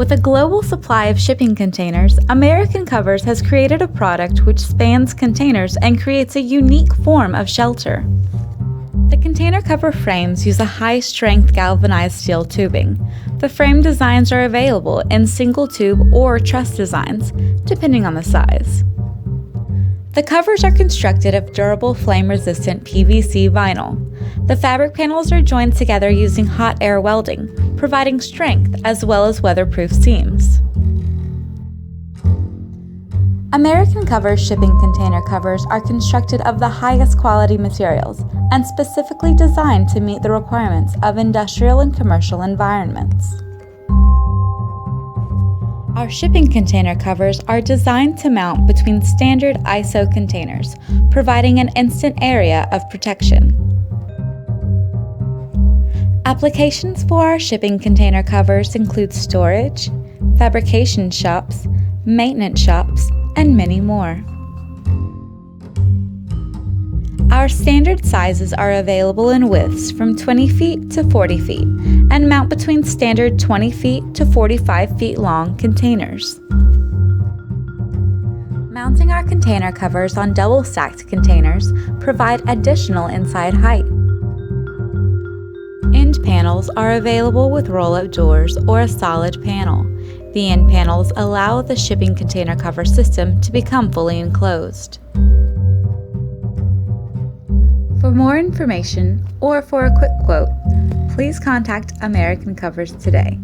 With a global supply of shipping containers, American Covers has created a product which spans containers and creates a unique form of shelter. The container cover frames use a high-strength galvanized steel tubing. The frame designs are available in single tube or truss designs, depending on the size. The covers are constructed of durable flame-resistant PVC vinyl. The fabric panels are joined together using hot air welding, providing strength as well as weatherproof seams. American Covers shipping container covers are constructed of the highest quality materials and specifically designed to meet the requirements of industrial and commercial environments. Our shipping container covers are designed to mount between standard ISO containers, providing an instant area of protection. Applications for our shipping container covers include storage, fabrication shops, maintenance shops, and many more. Our standard sizes are available in widths from 20 feet to 40 feet and mount between standard 20 feet to 45 feet long containers. Mounting our container covers on double-stacked containers provide additional inside height. End panels are available with roll-up doors or a solid panel. The end panels allow the shipping container cover system to become fully enclosed. For more information or for a quick quote, please contact American Covers today.